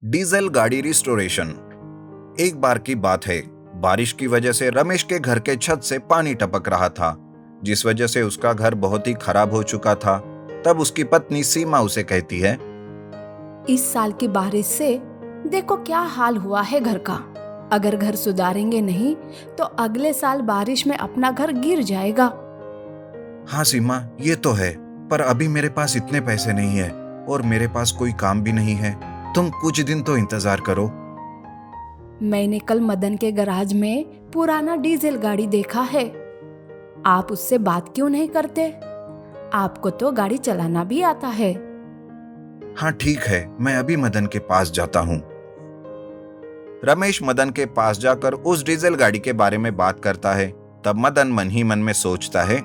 Diesel गाड़ी restoration. एक बार की बात है, बारिश की वजह से रमेश के घर के छत से पानी टपक रहा था, जिस वजह से उसका घर बहुत ही खराब हो चुका था। तब उसकी पत्नी सीमा उसे कहती है, इस साल की बारिश से देखो क्या हाल हुआ है घर का। अगर घर सुधारेंगे नहीं तो अगले साल बारिश में अपना घर गिर जाएगा। हाँ सीमा, ये तो है, पर अभी मेरे पास इतने पैसे नहीं है और मेरे पास कोई काम भी नहीं है। तुम कुछ दिन तो इंतजार करो। मैंने कल मदन के गराज में पुराना डीजल गाड़ी देखा है। आप उससे बात क्यों नहीं करते? आपको तो गाड़ी चलाना भी आता है। हाँ ठीक है, मैं अभी मदन के पास जाता हूँ। रमेश मदन के पास जाकर उस डीजल गाड़ी के बारे में बात करता है। तब मदन मन ही मन में सोचता है,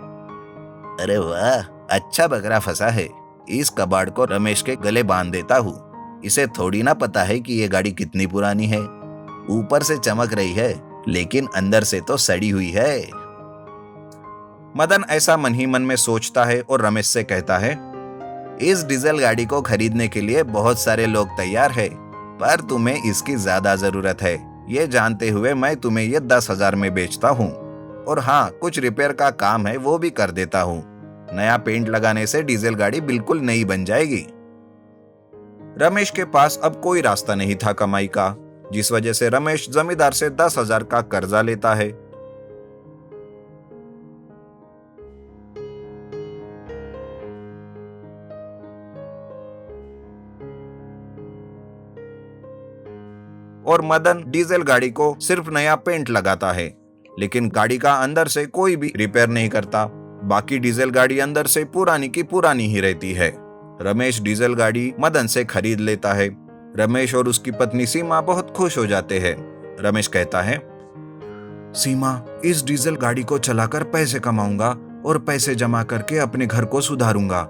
अरे वाह, अच्छा बकरा फंसा है। इस कबाड़ को रमेश के गले बांध देता हूँ। इसे थोड़ी ना पता है कि ये गाड़ी कितनी पुरानी है। ऊपर से चमक रही है, लेकिन अंदर से तो सड़ी हुई है। मदन ऐसा मन ही मन में सोचता है और रमेश से कहता है, इस डीजल गाड़ी को खरीदने के लिए बहुत सारे लोग तैयार हैं, पर तुम्हें इसकी ज्यादा जरूरत है। ये जानते हुए मैं तुम्हें ये 10,000 में बेचता हूँ। और हाँ, कुछ रिपेयर का काम है वो भी कर देता हूँ। नया पेंट लगाने से डीजल गाड़ी बिल्कुल नई बन जाएगी। रमेश के पास अब कोई रास्ता नहीं था कमाई का, जिस वजह से रमेश जमींदार से 10,000 का कर्जा लेता है। और मदन डीजल गाड़ी को सिर्फ नया पेंट लगाता है, लेकिन गाड़ी का अंदर से कोई भी रिपेयर नहीं करता। बाकी डीजल गाड़ी अंदर से पुरानी की पुरानी ही रहती है। रमेश डीजल गाड़ी मदन से खरीद लेता है। रमेश और उसकी पत्नी सीमा बहुत खुश हो जाते हैं। रमेश कहता है, सीमा, इस डीजल गाड़ी को चलाकर पैसे कमाऊंगा और पैसे जमा करके अपने घर को सुधारूंगा।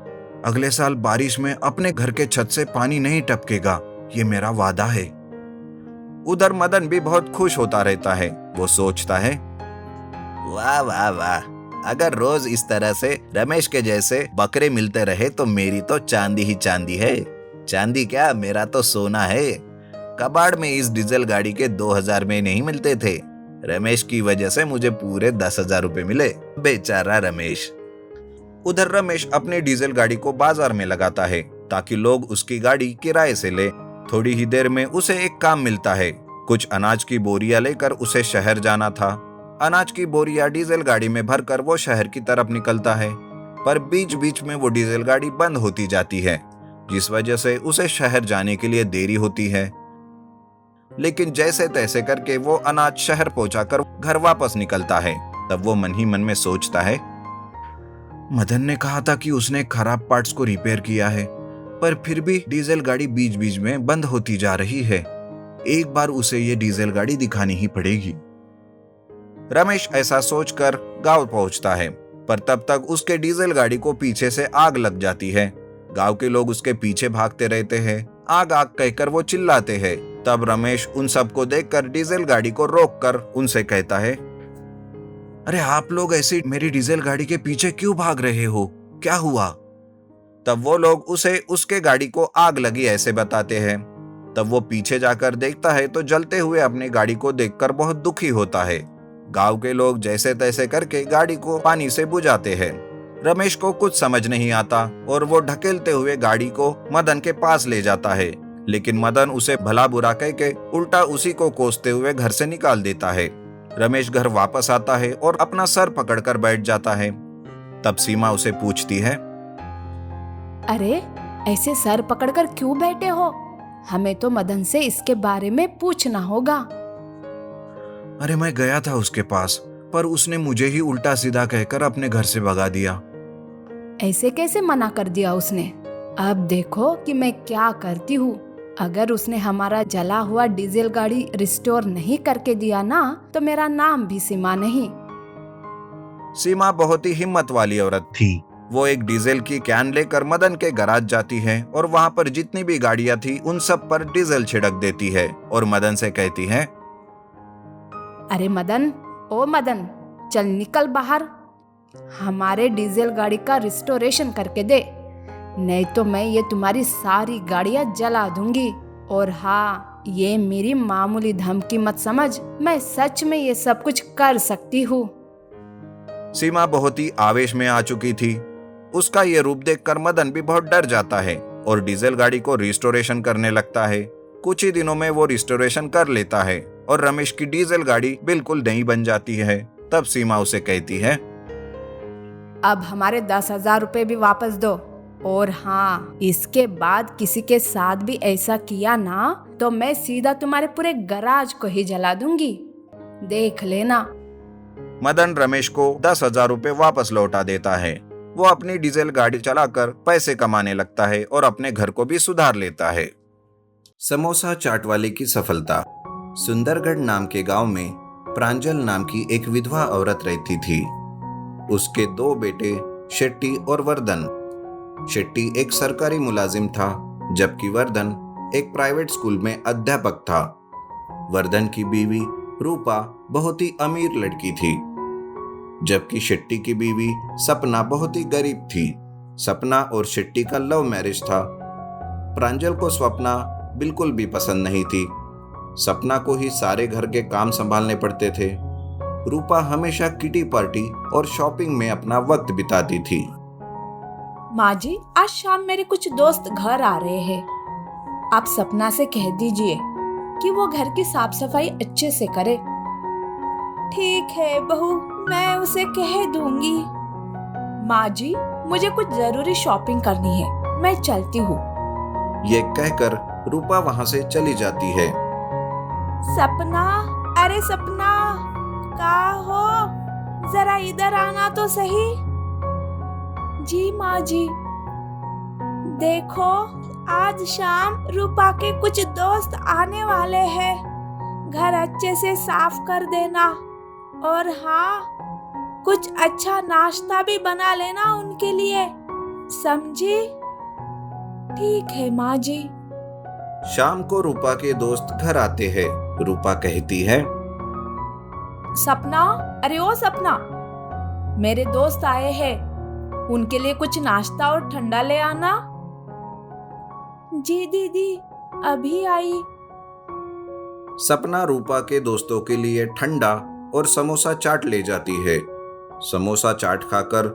अगले साल बारिश में अपने घर के छत से पानी नहीं टपकेगा, ये मेरा वादा है। उधर मदन भी बहुत खुश होता रहता है। वो सोचता है, वाह वाह वाह, अगर रोज इस तरह से रमेश के जैसे बकरे मिलते रहे तो मेरी तो चांदी ही चांदी है। चांदी क्या, मेरा तो सोना है। कबाड़ में इस डीजल गाड़ी के 2,000 में नहीं मिलते थे। रमेश की वजह से मुझे पूरे 10,000 रुपए मिले। बेचारा रमेश। उधर रमेश अपनी डीजल गाड़ी को बाजार में लगाता है ताकि लोग उसकी गाड़ी किराए से ले। थोड़ी ही देर में उसे एक काम मिलता है। कुछ अनाज की बोरियां लेकर उसे शहर जाना था। अनाज की बोरियां डीजल गाड़ी में भरकर वो शहर की तरफ निकलता है, पर बीच बीच में वो डीजल गाड़ी बंद होती जाती है, जिस वजह से उसे शहर जाने के लिए देरी होती है। लेकिन जैसे तैसे करके वो अनाज शहर पहुंचाकर घर वापस निकलता है। तब वो मन ही मन में सोचता है, मदन ने कहा था कि उसने खराब पार्ट्स को रिपेयर किया है, पर फिर भी डीजल गाड़ी बीच बीच में बंद होती जा रही है। एक बार उसे ये डीजल गाड़ी दिखानी ही पड़ेगी। रमेश ऐसा सोचकर गांव पहुंचता है, पर तब तक उसके डीजल गाड़ी को पीछे से आग लग जाती है। गांव के लोग उसके पीछे भागते रहते हैं। आग आग कहकर वो चिल्लाते हैं। तब रमेश उन सबको देखकर डीजल गाड़ी को रोककर उनसे कहता है, अरे आप लोग ऐसी मेरी डीजल गाड़ी के पीछे क्यों भाग रहे हो? क्या हुआ? तब वो लोग उसे उसके गाड़ी को आग लगी ऐसे बताते हैं। तब वो पीछे जाकर देखता है तो जलते हुए अपनी गाड़ी को देखकर बहुत दुखी होता है। गांव के लोग जैसे तैसे करके गाड़ी को पानी से बुझाते हैं। रमेश को कुछ समझ नहीं आता और वो ढकेलते हुए गाड़ी को मदन के पास ले जाता है, लेकिन मदन उसे भला बुरा कह के उल्टा उसी को कोसते हुए घर से निकाल देता है। रमेश घर वापस आता है और अपना सर पकड़कर बैठ जाता है। तब सीमा उसे पूछती है, अरे ऐसे सर पकड़कर क्यों बैठे हो? हमें तो मदन से इसके बारे में पूछना होगा। अरे मैं गया था उसके पास, पर उसने मुझे ही उल्टा सीधा कहकर अपने घर से भगा दिया। ऐसे कैसे मना कर दिया उसने? अब देखो कि मैं क्या करती हूँ। अगर उसने हमारा जला हुआ डीजल गाड़ी रिस्टोर नहीं करके दिया ना, तो मेरा नाम भी सीमा नहीं। सीमा बहुत ही हिम्मत वाली औरत थी। वो एक डीजल की कैन लेकर मदन के गराज जाती है और वहां पर जितनी भी गाड़ियां थी उन सब पर डीजल छिड़क देती है और मदन से कहती है, अरे मदन, ओ मदन, चल निकल बाहर। हमारे डीजल गाड़ी का रिस्टोरेशन करके दे, नहीं तो मैं ये तुम्हारी सारी गाड़ियां जला दूंगी। और हाँ, ये मेरी मामूली धमकी मत समझ, मैं सच में ये सब कुछ कर सकती हूँ। सीमा बहुत ही आवेश में आ चुकी थी। उसका ये रूप देखकर मदन भी बहुत डर जाता है और डीजल गाड़ी को रिस्टोरेशन करने लगता है। कुछ ही दिनों में वो रिस्टोरेशन कर लेता है और रमेश की डीजल गाड़ी बिल्कुल नई बन जाती है। तब सीमा उसे कहती है, अब हमारे 10,000 रुपए भी वापस दो, और हाँ, इसके बाद किसी के साथ भी ऐसा किया ना तो मैं सीधा तुम्हारे पूरे गराज को ही जला दूंगी, देख लेना। मदन रमेश को 10,000 रुपए वापस लौटा देता है। वो अपनी डीजल गाड़ी चलाकर पैसे कमाने लगता है और अपने घर को भी सुधार लेता है। समोसा चाट वाले की सफलता। सुंदरगढ़ नाम के गांव में प्रांजल नाम की एक विधवा औरत रहती थी। उसके 2 बेटे शेट्टी और वर्धन। शेट्टी एक सरकारी मुलाजिम था, जबकि वर्धन एक प्राइवेट स्कूल में अध्यापक था। वर्धन की बीवी रूपा बहुत ही अमीर लड़की थी, जबकि शेट्टी की बीवी सपना बहुत ही गरीब थी। सपना और शेट्टी का लव मैरिज था। प्रांजल को सपना बिल्कुल भी पसंद नहीं थी। सपना को ही सारे घर के काम संभालने पड़ते थे। रूपा हमेशा किटी पार्टी और शॉपिंग में अपना वक्त बिताती थी। माँ जी, आज शाम मेरे कुछ दोस्त घर आ रहे हैं। आप सपना से कह दीजिए कि वो घर की साफ सफाई अच्छे से करे। ठीक है बहू, मैं उसे कह दूंगी। माँ जी, मुझे कुछ जरूरी शॉपिंग करनी है, मैं चलती हूँ। ये कहकर रूपा वहां से चली जाती है। सपना, अरे सपना, कहाँ हो? जरा इधर आना तो सही। जी माँ जी। देखो, आज शाम रूपा के कुछ दोस्त आने वाले हैं। घर अच्छे से साफ कर देना, और हाँ, कुछ अच्छा नाश्ता भी बना लेना उनके लिए, समझी? ठीक है माँ जी। शाम को रूपा के दोस्त घर आते हैं। रूपा कहती है, सपना, अरे ओ सपना, मेरे दोस्त आए हैं, उनके लिए कुछ नाश्ता और ठंडा ले आना। जी दीदी, अभी आई। सपना रूपा के दोस्तों के लिए ठंडा और समोसा चाट ले जाती है। समोसा चाट खाकर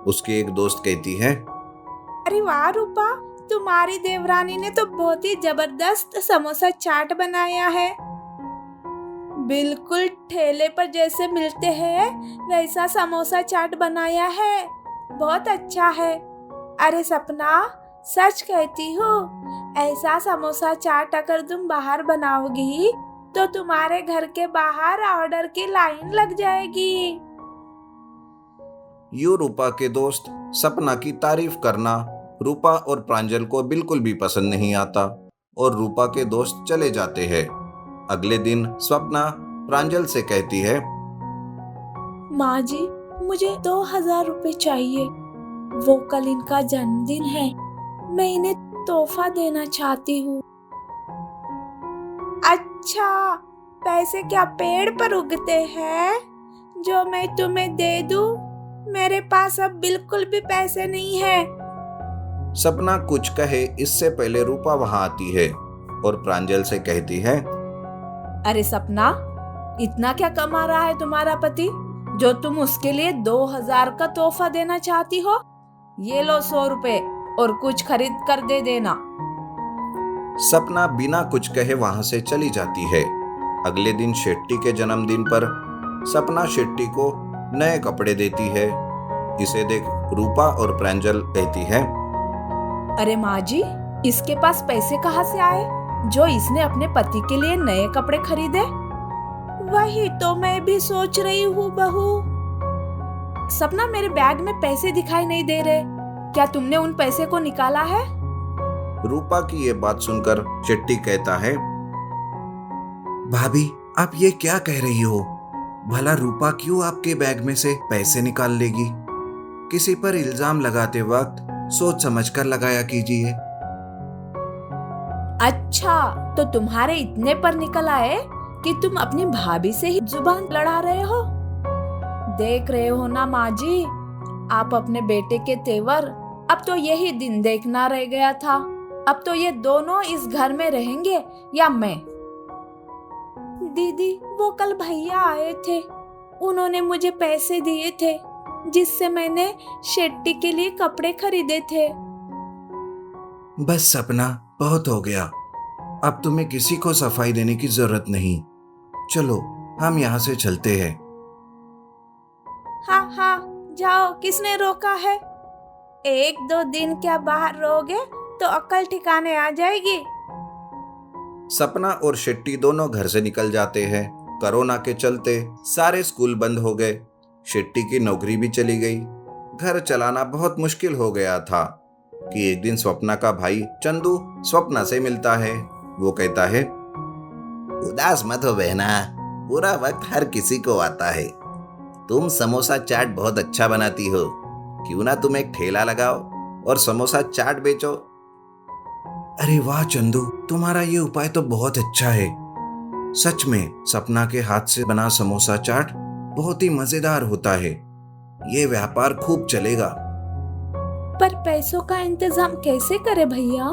उसकी एक दोस्त कहती है, अरे वाह रूपा, तुम्हारी देवरानी ने तो बहुत ही जबरदस्त समोसा चाट बनाया है। बिल्कुल ठेले पर जैसे मिलते हैं वैसा समोसा चाट बनाया है, बहुत अच्छा है। अरे सपना, सच कहती हूँ, ऐसा समोसा चाट अगर तुम बाहर बनाओगी तो तुम्हारे घर के बाहर ऑर्डर की लाइन लग जाएगी। यूं रूपा के दोस्त सपना की तारीफ करना रूपा और प्रांजल को बिल्कुल भी पसंद नहीं आता और रूपा के दोस्त चले जाते हैं। अगले दिन स्वप्ना प्रांजल से कहती है, माँ जी, मुझे 2,000 रुपए चाहिए। वो कल इनका जन्मदिन है, मैं इन्हें तोहफा देना चाहती हूँ। अच्छा, पैसे क्या पेड़ पर उगते हैं जो मैं तुम्हें दे दूँ? मेरे पास अब बिल्कुल भी पैसे नहीं है। सपना कुछ कहे इससे पहले रूपा वहां आती है और प्रांजल से कहती है, अरे सपना, इतना क्या कमा रहा है तुम्हारा पति जो तुम उसके लिए 2,000 का तोहफा देना चाहती हो? ये लो 100 रुपए और कुछ खरीद कर दे देना। सपना बिना कुछ कहे वहां से चली जाती है। अगले दिन शेट्टी के जन्मदिन पर सपना शेट्टी को नए कपड़े देती है। इसे देख रूपा और प्रांजल कहती है, अरे माँ जी, इसके पास पैसे कहाँ से आए जो इसने अपने पति के लिए नए कपड़े खरीदे? वही तो मैं भी सोच रही हूँ बहू। सपना, मेरे बैग में पैसे दिखाई नहीं दे रहे, क्या तुमने उन पैसे को निकाला है? रूपा की ये बात सुनकर शेट्टी कहता है, भाभी, आप ये क्या कह रही हो? भला रूपा क्यों आपके बैग में से पैसे निकाल लेगी? किसी पर इल्जाम लगाते वक्त सोच समझकर लगाया कीजिए। अच्छा, तो तुम्हारे इतने पर निकल आए कि तुम अपनी भाभी से ही जुबान लड़ा रहे हो? देख रहे हो ना माँ जी, आप अपने बेटे के तेवर अब तो यही दिन देखना रह गया था। अब तो ये दोनों इस घर में रहेंगे या मैं। दीदी, वो कल भैया आए थे, उन्होंने मुझे पैसे दिए थे जिससे मैंने शेट्टी के लिए कपड़े खरीदे थे। बस सपना, बहुत हो गया। अब तुम्हें किसी को सफाई देने की जरूरत नहीं। चलो हम यहाँ से चलते हैं। हाँ हाँ, जाओ, किसने रोका है? 1-2 दिन क्या बाहर रहोगे तो अक्ल ठिकाने आ जाएगी। सपना और शेट्टी दोनों घर से निकल जाते हैं। कोरोना के चलते सारे स्कूल बंद हो गए। शेट्टी की नौकरी भी चली गई। घर चलाना बहुत मुश्किल हो गया था कि एक दिन स्वप्ना का भाई चंदू स्वप्ना से मिलता है। वो कहता है, उदास मत हो बहना, बुरा वक्त हर किसी को आता है। तुम समोसा चाट बहुत अच्छा बनाती हो, क्यों ना तुम एक ठेला लगाओ और समोसा चाट बेचो। अरे वाह चंदू, तुम्हारा ये उपाय तो बहुत अच्छा है। सच में सपना के हाथ से बना समोसा चाट बहुत ही मजेदार होता है। ये व्यापार खूब चलेगा। पर पैसों का इंतजाम कैसे करें भैया?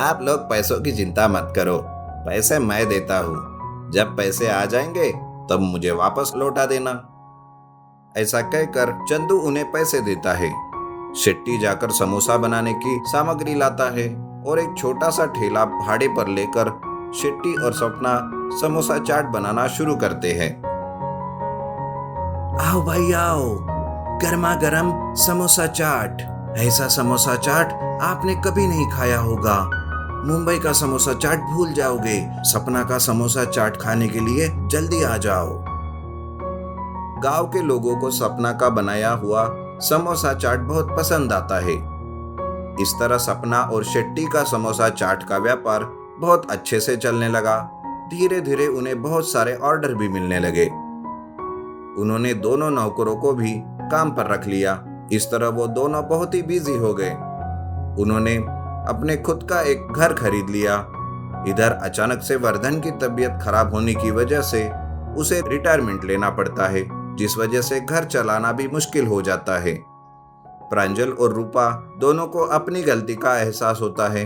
आप लोग पैसों की चिंता मत करो, पैसे मैं देता हूँ। जब पैसे आ जाएंगे तब मुझे वापस लौटा देना। ऐसा कहकर चंदू उन्हें पैसे देता है। शेट्टी जाकर समोसा बनाने की सामग्री लाता है और एक छोटा सा ठेला भाड़े पर लेकर शेट्टी और सपना समोसा चाट बनाना शुरू करते हैं। आओ भाई आओ, गर्मा गर्म समोसा चाट। ऐसा समोसा चाट आपने कभी नहीं खाया होगा। मुंबई का समोसा चाट भूल जाओगे। सपना का समोसा चाट खाने के लिए जल्दी आ जाओ। गांव के लोगों को सपना का बनाया हुआ समोसा चाट बहुत पसंद आता है। इस तरह सपना और शेट्टी का समोसा चाट का व्यापार बहुत अच्छे से चलने लगा। धीरे धीरे उन्हें बहुत सारे ऑर्डर भी मिलने लगे। उन्होंने दोनों नौकरों को भी काम पर रख लिया। इस तरह वो दोनों बहुत ही बिजी हो गए। उन्होंने अपने खुद का एक घर खरीद लिया। इधर अचानक से वर्धन की तबीयत खराब होने की वजह से उसे रिटायरमेंट लेना पड़ता है, जिस वजह से घर चलाना भी मुश्किल हो जाता है। प्रांजल और रूपा दोनों को अपनी गलती का एहसास होता है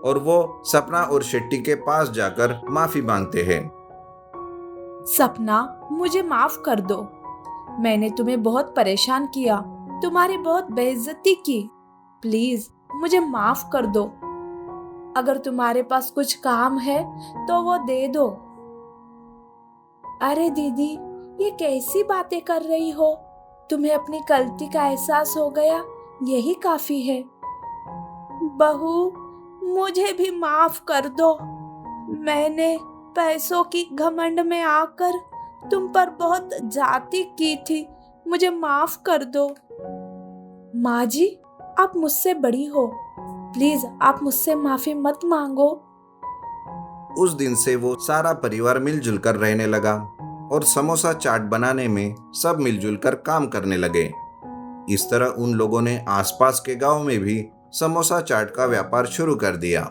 और वो सपना और शेट्टी के पास जाकर माफी मांगते हैं। सपना, मुझे माफ कर दो। मैंने तुम्हें बहुत परेशान किया, तुम्हारी बहुत बेइज्जती की। प्लीज मुझे माफ कर दो। अगर तुम्हारे पास कुछ काम है तो वो दे दो। अरे दीदी, ये कैसी बातें कर रही हो? तुम्हें अपनी गलती का एहसास हो गया, यही काफी है। बहू, मुझे भी माफ कर दो। मैंने पैसों की घमंड में आकर तुम पर बहुत जाती की थी, मुझे माफ कर दो। माँ जी, आप मुझसे बड़ी हो, प्लीज आप मुझसे माफी मत मांगो। उस दिन से वो सारा परिवार मिलजुल कर रहने लगा और समोसा चाट बनाने में सब मिलजुल कर काम करने लगे। इस तरह उन लोगों ने आसपास के गांव में भी समोसा चाट का व्यापार शुरू कर दिया।